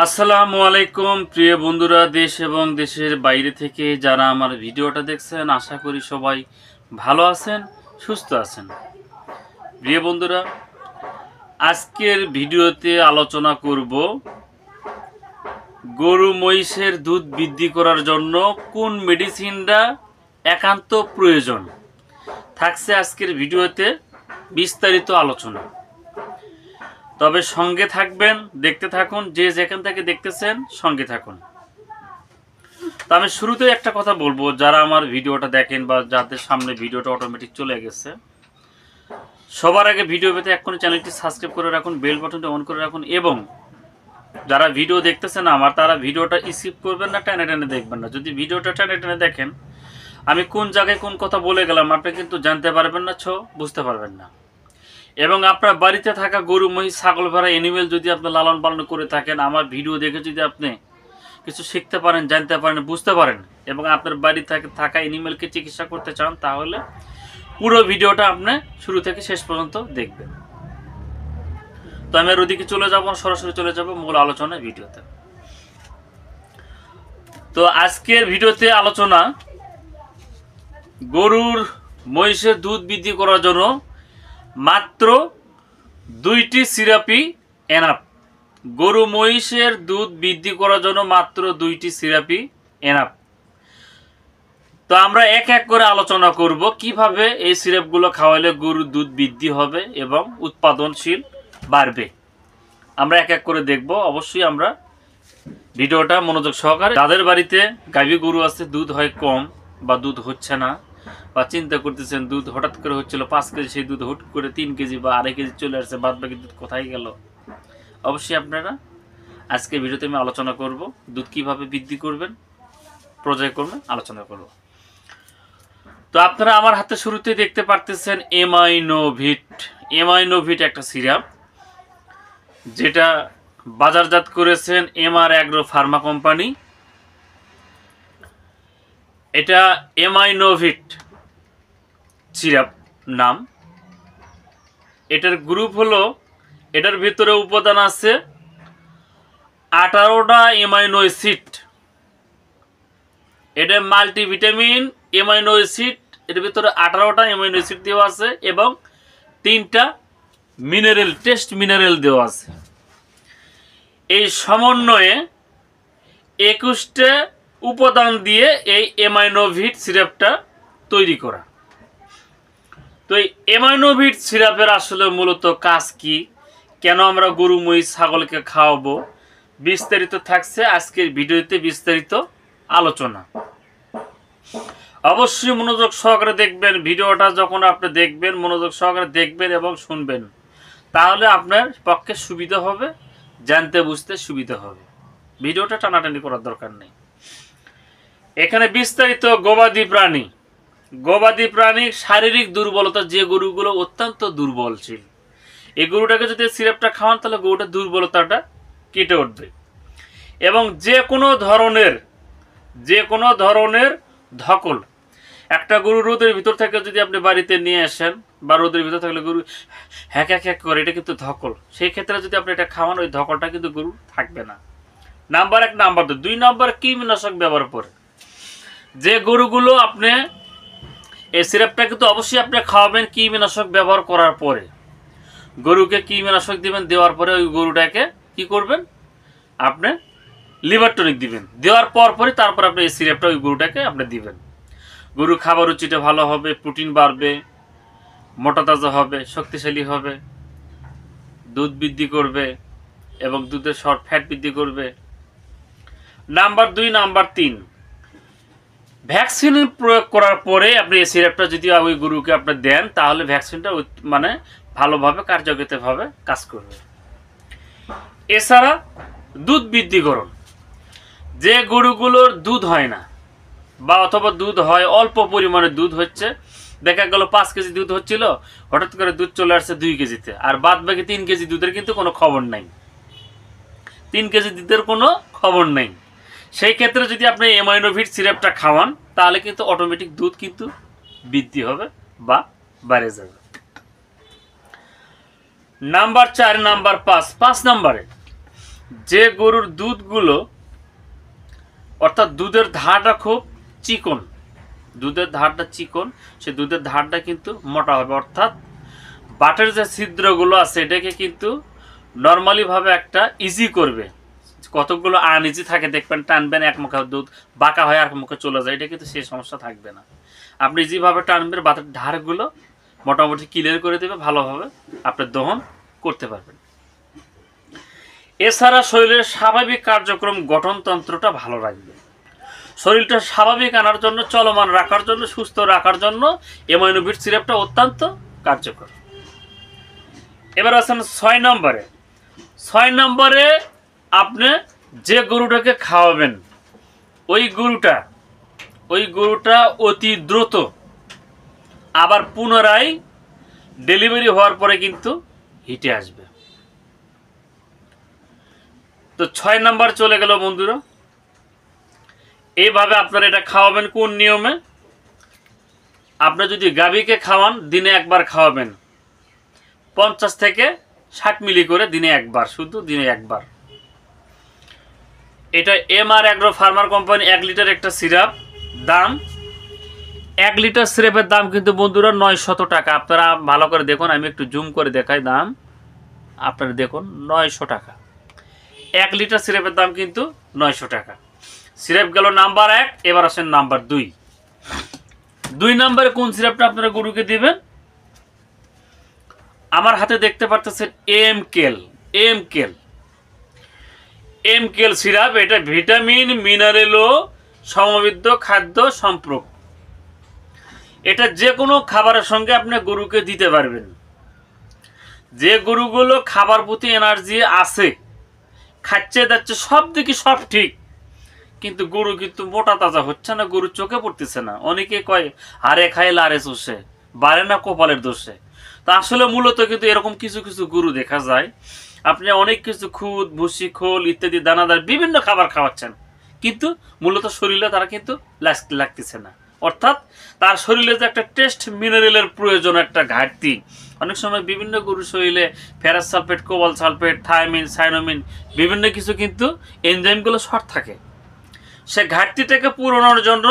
আসসালামু আলাইকুম প্রিয় বন্ধুরা, দেশ এবং দেশের বাইরে থেকে যারা আমার ভিডিওটা দেখছেন, আশা করি সবাই ভালো আছেন, সুস্থ আছেন। প্রিয় বন্ধুরা, আজকের ভিডিওতে আলোচনা করব গরু মহিষের দুধ বৃদ্ধি করার জন্য কোন মেডিসিনটা একান্ত প্রয়োজন। থাকছে আজকের ভিডিওতে বিস্তারিত আলোচনা। তবে সঙ্গে থাকবেন, দেখতে থাকুন, যে যেখান থেকে দেখতেছেন সঙ্গে থাকুন। তো আমি শুরুতে একটা কথা বলবো, যারা আমার ভিডিওটা দেখেন বা যাদের সামনে ভিডিওটা অটোমেটিক চলে গেছে, সবার আগে ভিডিও পেতে এক্ষুনি চ্যানেলটি সাবস্ক্রাইব করে রাখুন, বেল বাটনটি অন করে রাখুন, এবং যারা ভিডিও দেখতেছেন আমার, তারা ভিডিওটা স্কিপ করবেন না, টেনে টেনে দেখবেন না। যদি ভিডিওটা টেনে টেনে দেখেন, আমি কোন জায়গায় কোন কথা বলে গেলাম আপনি কিন্তু জানতে পারবেন না, বুঝতে পারবেন না। এবং আপনার বাড়িতে থাকা গরু, মহিষ, ছাগল, ভেড়া, এনিমেল যদি আপনি লালন পালন করে থাকেন, আমার ভিডিও দেখে যদি আপনি কিছু শিখতে পারেন, জানতে পারেন, বুঝতে পারেন, এবং আপনার বাড়ি থাকা এনিমেলকে চিকিৎসা করতে চান, তাহলে পুরো ভিডিওটা আপনি শুরু থেকে শেষ পর্যন্ত দেখবেন। তো আমি আর ওদিকে চলে যাব, সরাসরি চলে যাব মূল আলোচনা ভিডিওতে। তো আজকের ভিডিওতে আলোচনা গরুর মহিষের দুধ বৃদ্ধি করার জন্য মাত্র 2টি সিরাপই এনাফ। গরু মহিষের দুধ বৃদ্ধি করার জন্য মাত্র 2টি সিরাপই এনাফ। তো আমরা এক এক করে আলোচনা করব কিভাবে এই সিরাপগুলো খাওয়ালে গরুর দুধ বৃদ্ধি হবে এবং উৎপাদনশীল বাড়বে। আমরা এক এক করে দেখব। অবশ্যই আমরা ভিডিওটা মনোযোগ সহকারে, যাদের বাড়িতে গাভী গরু আছে, দুধ হয় কম বা দুধ হচ্ছে না, বা চিন্তা করতেছেন দুধ হঠাৎ করে হচ্ছিল 5 কেজি, সেই দুধ হুট করে 3 কেজি বা 2.5 কেজি চলে আসছে, বাদ বাকি দুধ কোথায় গেল। অবশ্যই আপনারা আজকে ভিডিওতে আমি আলোচনা করব দুধ কিভাবে বৃদ্ধি করবেন, পর্যায়ক্রমে আলোচনা করব। তো আপনারা আমার হাতে শুরুতেই দেখতে পারতেছেন এমাইনোভিট। এমাইনোভিট একটা সিরাপ, যেটা বাজারজাত করেছেন এমআর অ্যাগ্রো ফার্মা কোম্পানি। এটা এমাইনোভিট সিরাপ নাম। এটার গ্রুপ হলো, এটার ভিতরে উপাদান আছে 18টা এমাইনো অ্যাসিড। এটা মাল্টিভিটামিন এমাইনো অ্যাসিড, এর ভিতরে 18টা এমাইনো অ্যাসিড দেওয়া আছে এবং 3টা মিনারেল, টেস্ট মিনারেল দেওয়া আছে। এই সমন্বয়ে 21টা উপাদান দিয়ে এই এমাইনোভিট সিরাপটা তৈরি করা। তো এই এমাইনোভিট সিরাপের আসলে মূলত কাজ কি, কেন আমরা গরু, মহিষ, ছাগলকে খাওয়াবো, বিস্তারিত থাকছে আজকের ভিডিওতে, বিস্তারিত আলোচনা। অবশ্যই মনোযোগ সহকারে দেখবেন ভিডিওটা। যখন আপনি দেখবেন, মনোযোগ সহকারে দেখবেন এবং শুনবেন, তাহলে আপনার পক্ষে সুবিধা হবে, জানতে বুঝতে সুবিধা হবে। ভিডিওটা টানাটানি করার দরকার নেই। এখানে বিস্তারিত গবাদি প্রাণী শারীরিক দুর্বলতা, যে গরুগুলো অত্যন্ত দুর্বল ছিল, এই গরুটাকে যদি সিরাপটা খাওয়ান, তাহলে গরুটার দুর্বলতাটা কেটে উঠবে। এবং যে কোনো ধরনের ধকল, একটা গরু রোদের ভিতর থেকে যদি আপনি বাড়িতে নিয়ে আসেন, বা রোদের ভিতর থাকলে গরু হ্যাক করে, এটা কিন্তু ধকল। সেই ক্ষেত্রে যদি আপনি এটা খাওয়ান, ওই ধকলটা কিন্তু গরু থাকবে না। নাম্বার 1। নাম্বার 2, 2 নম্বর কৃমিনাশক ব্যবহার করে। যে গরুগুলো আপনি এই সিরাপটা কিন্তু অবশ্যই আপনি খাওয়াবেন কৃমিনাশক ব্যবহার করার পরে। গরুকে কৃমিনাশক দিবেন, দেওয়ার পরে ওই গরুটাকে কি করবেন, আপনি লিভার টনিক দিবেন। দেওয়ার পরই তারপর আপনি এই সিরাপটা ওই গরুটাকে আপনি দিবেন। গরু খাবার রুচিটা ভালো হবে, প্রোটিন বাড়বে, মোটা তাজা হবে, শক্তিশালী হবে, দুধ বৃদ্ধি করবে এবং দুধের ফ্যাট বৃদ্ধি করবে। নাম্বার 2। নাম্বার 3, ভ্যাকসিন প্রয়োগ করার পরে আপনি এই সিরাপটা যদি ওই গরুকে আপনি দেন, তাহলে ভ্যাকসিনটা মানে ভালোভাবে কার্যকরভাবে কাজ করবে। এছাড়া দুধ বৃদ্ধিকরণ, যে গরুগুলোর দুধ হয় না, বা অথবা দুধ হয় অল্প পরিমাণে, দুধ হচ্ছে, দেখা গেল 5 কেজি দুধ হচ্ছিল, হঠাৎ করে দুধ চলে আসছে 2 কেজিতে, আর বাদ বাকি 3 কেজি দুধের কিন্তু কোনো খবর নাই। 3 কেজি দুধের কোনো খবর নেই। সেই ক্ষেত্রে যদি আপনি এমাইনোভিট সিরাপটা খাওয়ান, তাহলে কিন্তু অটোমেটিক দুধ কিন্তু বৃদ্ধি হবে বা বেড়ে যাবে। নাম্বার 4। নাম্বার 5 নম্বরে যে গরুর দুধগুলো অর্থাৎ দুধের ধারটা খুব চিকন, দুধের ধারটা চিকন, সে দুধের ধারটা কিন্তু মোটা হবে, অর্থাৎ বাটের যে ছিদ্রগুলো আছে এটাকে কিন্তু নর্মালিভাবে একটা ইজি করবে। কতগুলো আনইজি থাকে দেখবেন, টানবেন এক মুখে দুধ বাঁকা হয় আর মুখে চলে যায়, এটা কিন্তু সেই সমস্যা থাকবে না। আপনি যেভাবে টানবেন বাতের ধারগুলো মোটামুটি ক্লিয়ার করে দেবে, ভালোভাবে আপনি দহন করতে পারবেন। এছাড়া শরীরের স্বাভাবিক কার্যক্রম গঠনতন্ত্রটা ভালো রাখবে, শরীরটা স্বাভাবিক আনার জন্য, চলমান রাখার জন্য, সুস্থ রাখার জন্য অ্যামাইনোভিট সিরাপটা অত্যন্ত কার্যকর। এবার আছেন 6 নম্বরে। 6 নম্বরে আপনি যে গরুটাকে খাওয়াবেন ওই গরুটা অতি দ্রুত আবার পুনরায় ডেলিভারি হওয়ার পরে কিন্তু হিটে আসবে। তো 6 নাম্বার চলে গেল বন্ধুরা। এইভাবে আপনারা এটা খাওয়াবেন কোন নিয়মে? আপনি যদি গাভীকে খাওয়ান দিনে একবার খাওয়াবেন, 50 থেকে 60 মিলি করে দিনে একবার, শুধু দিনে একবার। এটা MR agro farmer company 1 litre একটা সিরাপ, দাম 1 লিটার সিরাপের দাম কিন্তু বন্ধুরা 900 টাকা। আপনারা ভালো করে দেখুন, আমি একটু জুম করে দেখাই দাম, আপনারা দেখুন 900 টাকা। 1 লিটার সিরাপের দাম কিন্তু 900 টাকা। সিরাপ গেল নাম্বার 1। এবার আসেন নাম্বার 2। 2 নম্বরে কোন সিরাপটা আপনারা গরুকে দিবেন? আমার হাতে দেখতে পাচ্ছেন এমকেল সিরাপ। এটা ভিটামিন মিনারেল ও সমৃদ্ধ খাদ্য সম্পর্ক। এটা যে কোনো খাবারের সঙ্গে আপনি গরুকে দিতে পারবেন। যে গরুগুলো খাবার প্রতি এনার্জি আছে, খাচ্ছে যাচ্ছে, সব দিকে সব ঠিক, কিন্তু গরু কিন্তু মোটা তাজা হচ্ছে না, গরু চোখে পড়তেছে না। অনেকে কয় হারে খায় লারে চষে, বাড়ে না কপালের দোষে। তা আসলে মূলত কিন্তু এরকম কিছু কিছু গরু দেখা যায়, আপনি অনেক কিছু খুদ, ভুসি, খোল ইত্যাদি দানাদার বিভিন্ন খাবার খাওয়াচ্ছেন, কিন্তু মূলত শরীরে তারা কিন্তু লাগতেছে না। অর্থাৎ তার শরীরে যে একটা টেস্ট মিনারেলের প্রয়োজন, একটা ঘাটতি। অনেক সময় বিভিন্ন গরু শরীরে ferrous sulphate, cobalt sulphate, thiamine, সাইনোমিন বিভিন্ন কিছু কিন্তু এনজাইমগুলো শর্ট থাকে। সে ঘাটতিটাকে পূরণের জন্য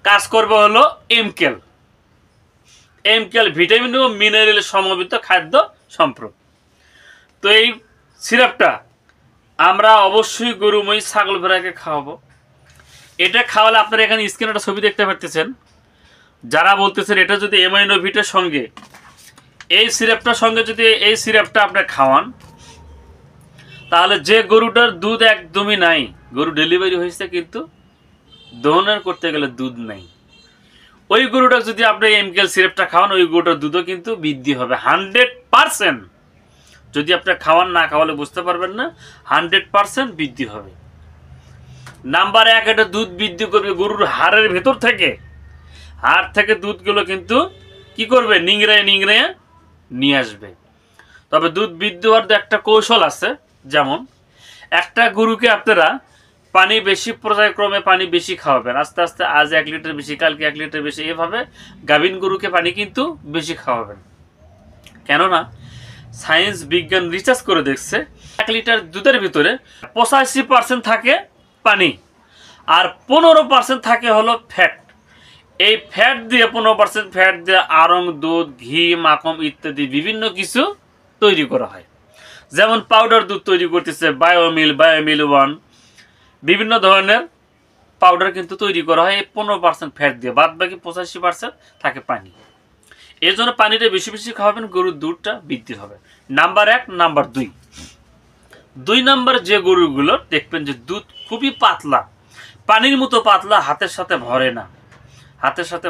কাজ করবে হলো এমকেল ভিটামিন ও মিনারেল সমৃদ্ধ খাদ্য সম্পর্ক। তো এই সিরাপটা আমরা অবশ্যই গরু, মহিষ, ছাগল, ভেড়াকে খাওয়াবো। এটা খাওয়ালে আপনারা এখানে স্ক্রিনে একটা ছবি দেখতে পাচ্ছেন, যারা বলতেছেন এটা যদি অ্যামাইনোভিটের সঙ্গে এই সিরাপটার সঙ্গে যদি এই সিরাপটা আপনারা খাওয়ান, তাহলে যে গরুটার দুধ একদমই নাই, গরু ডেলিভারি হয়েছে কিন্তু দহন করতে গেলে দুধ নাই, ওই গরুটা যদি আপনি এমকেল সিরাপটা খাওয়ান, ওই গরুটার দুধও কিন্তু বৃদ্ধি হবে 100%। যদি আপনি খাওয়ান, না খাওয়ালে বুঝতে পারবেন না, 100% বৃদ্ধি হবে। নাম্বার 1, এটা দুধ বৃদ্ধি করবে গরুর হাড়ের ভেতর থেকে। হাড় থেকে দুধগুলো কিন্তু কি করবে? নিংড়ায় নিয়ে আসবে। তবে দুধ বৃদ্ধি হওয়ার একটা কৌশল আছে, যেমন একটা গরুকে আপনারা পানি বেশি, পর্যায়ক্রমে পানি বেশি খাওয়াবেন, আস্তে আস্তে আজ 1 লিটার বেশি, কালকে 1 লিটার বেশি, এভাবে গাভীন গরুকে পানি কিন্তু বেশি খাওয়াবেন। কেননা সায়েন্স বিজ্ঞান রিসার্চ করে দেখছে 1 লিটার দুধের ভিতরে 85% থাকে পানি আর 15% থাকে হলো ফ্যাট। এই ফ্যাট দিয়ে 15% ফ্যাট দিয়ে আড়ং, দুধ, ঘি, মাখন ইত্যাদি বিভিন্ন কিছু তৈরি করা হয়। যেমন পাউডার দুধ তৈরি করতেছে বায়োমিল 1, বিভিন্ন ধরনের পাউডার কিন্তু তৈরি করা হয় এই 15% ফ্যাট দিয়ে, বাদ বাকি 85% থাকে পানি। এই জন্য পানিটা বেশি বেশি খাওয়াবেন, গরুর দুধটা বৃদ্ধি হবে। নাম্বার 1। নাম্বার 2 নম্বর, যে গরুগুলো দেখবেন যে দুধ খুবই পাতলা, পানির মতো পাতলা, হাতের সাথে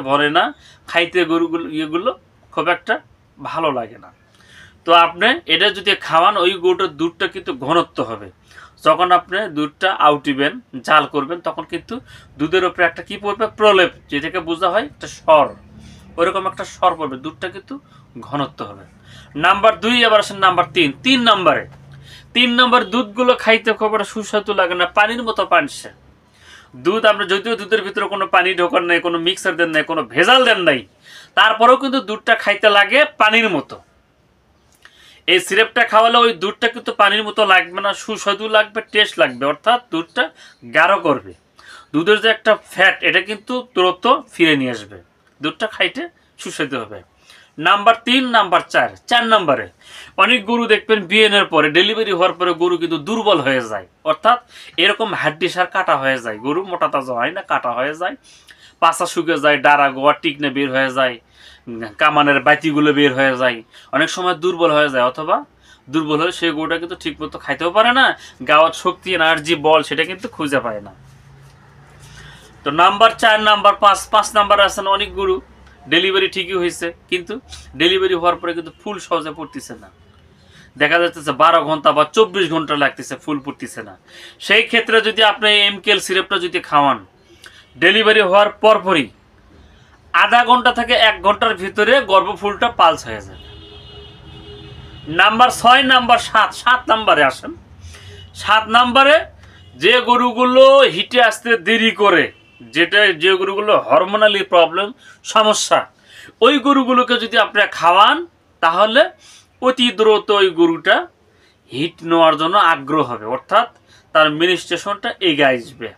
ভরে না, খাইতে গরুগুলো ইয়েগুলো খুব একটা ভালো লাগে না। তো আপনি এটা যদি খাওয়ান, ওই গরুটার দুধটা কিন্তু ঘনত্ব হবে। যখন আপনি দুধটা আউটিবেন, জাল করবেন, তখন কিন্তু দুধের উপরে একটা কি পড়বে? প্রলেপ, যেটাকে বোঝা হয় একটা স্বর, ওইরকম একটা স্বর পড়বে, দুধটা কিন্তু ঘনত্ব হবে। নাম্বার 2। এবার আসেন নাম্বার 3। 3 নম্বর, দুধগুলো খাইতে খুব একটা সুস্বাদু লাগে না, পানির মতো পানসে দুধ। আমরা যদিও দুধের ভিতরে কোনো পানি ঢোকার নাই, কোনো মিক্সার দেন নাই, কোনো ভেজাল দেন নাই, তারপরেও কিন্তু দুধটা খাইতে লাগে পানির মতো। এই সিরাপটা খাওয়ালে ওই দুধটা কিন্তু পানির মতো লাগবে না, সুস্বাদু লাগবে, টেস্ট লাগবে, অর্থাৎ দুধটা গাঢ় করবে। দুধের যে একটা ফ্যাট এটা কিন্তু দ্রুত ফিরে নিয়ে আসবে, দুধটা খাইতে সুস্বাদু হবে। নাম্বার 3, নাম্বার 4 নম্বরে অনেক গরু দেখবেন বিয়ের পরে, ডেলিভারি হওয়ার পরে গরু কিন্তু দুর্বল হয়ে যায়, অর্থাৎ এরকম হাড্ডি সার কাটা হয়ে যায়, গরু মোটা তাজা হয় না, কাটা হয়ে যায়, পাছা শুকে যায়, ডাড়া গোয়া টিকনে বের হয়ে যায়, কামানের বাতিগুলো বের হয়ে যায়, অনেক সময় দুর্বল হয়ে যায়, অথবা দুর্বল হয়ে সেই গরুটা কিন্তু ঠিক মতো খাইতেও পারে না, গাওয়ার শক্তি এনার্জি বল সেটা কিন্তু খুঁজে পায় না। তো নাম্বার 4, নাম্বার 5 নাম্বার আছেন অনেক গরু ডেলিভারি ঠিকই হয়েছে, কিন্তু ডেলিভারি হওয়ার পরে কিন্তু ফুল সহজে পড়তেছে না, দেখা যাচ্ছে 12 ঘন্টা বা 24 ঘন্টা লাগতেছে, ফুল পড়তেছে না। সেই ক্ষেত্রে যদি আপনি এমকেএল সিরাপটা যদি খাওয়ান, ডেলিভারি হওয়ার পরপরই আধা ঘন্টা থেকে 1 ঘন্টার ভিতরে গর্ভফুলটা পালস হয়ে যাবে। নাম্বার 6, নাম্বার 7 নাম্বারে আসেন। 7 নাম্বারে যে গরুগুলো হিটে আসতে দেরি করে, যে গরুগুলো হরমোনালি প্রবলেম সমস্যা, ওই গরুগুলোকে যদি আপনারা খাওয়ান তাহলে অতি দ্রুত ওই গরুটা হিট নেওয়ার জন্য আগ্রহ হবে, অর্থাৎ তার মিনিস্ট্রেশনটা এগিয়ে আসবে,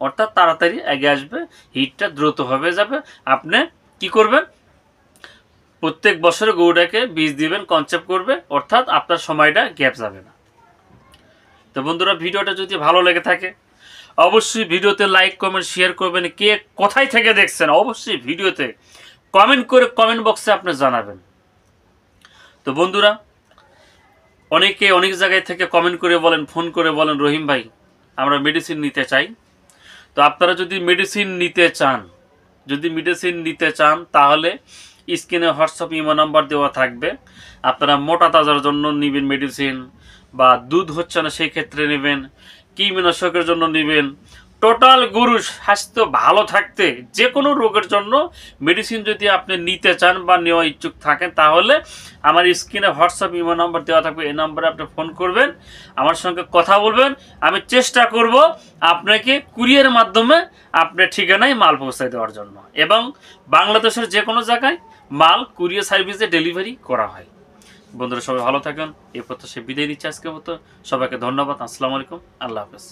অর্থাৎ তাড়াতাড়ি এগিয়ে আসবে, হিটটা দ্রুত হয়ে যাবে। আপনি কি করবেন, প্রত্যেক বছরে গরুটাকে বীজ দিবেন, কনসেপ্ট করবে, অর্থাৎ আপনার সময়টা গ্যাপ যাবে না। তো বন্ধুরা, ভিডিওটা যদি ভালো লেগে থাকে অবশ্যই ভিডিওতে লাইক কমেন্ট শেয়ার করবেন। কে কোথায় থেকে দেখছেন অবশ্যই ভিডিওতে কমেন্ট করে কমেন্ট বক্সে আপনি জানাবেন। তো বন্ধুরা, অনেকে অনেক জায়গায় থেকে কমেন্ট করে বলেন, ফোন করে বলেন, রহিম ভাই আমরা মেডিসিন নিতে চাই। তো আপনারা যদি মেডিসিন নিতে চান তাহলে স্ক্রিনে হোয়াটসঅ্যাপ ইমো নাম্বার দেওয়া থাকবে। আপনারা মোটা তাজার জন্য নেবেন মেডিসিন, বা দুধ হচ্ছে না সেই ক্ষেত্রে নেবেন, কৃমিনাশকের জন্য নেবেন, টোটাল গরুর স্বাস্থ্য ভালো থাকতে যে কোনো রোগের জন্য মেডিসিন যদি আপনি নিতে চান বা নেওয়া ইচ্ছুক থাকেন তাহলে আমার স্ক্রিনে হোয়াটসঅ্যাপ ইমো নাম্বার দেওয়া থাকবে, এই নাম্বারে আপনি ফোন করবেন, আমার সঙ্গে কথা বলবেন, আমি চেষ্টা করব আপনাকে কুরিয়ারের মাধ্যমে আপনার ঠিকানায় মাল পৌঁছায় দেওয়ার জন্য, এবং বাংলাদেশের যে কোনো জায়গায় মাল কুরিয়ার সার্ভিসে ডেলিভারি করা হয়। বন্ধুরা সবাই ভালো থাকেন, এই প্রত্যাশায় বিদায় নিচ্ছি আজকের মতো। সবাইকে ধন্যবাদ। আসসালামু আলাইকুম, আল্লাহ হাফেজ।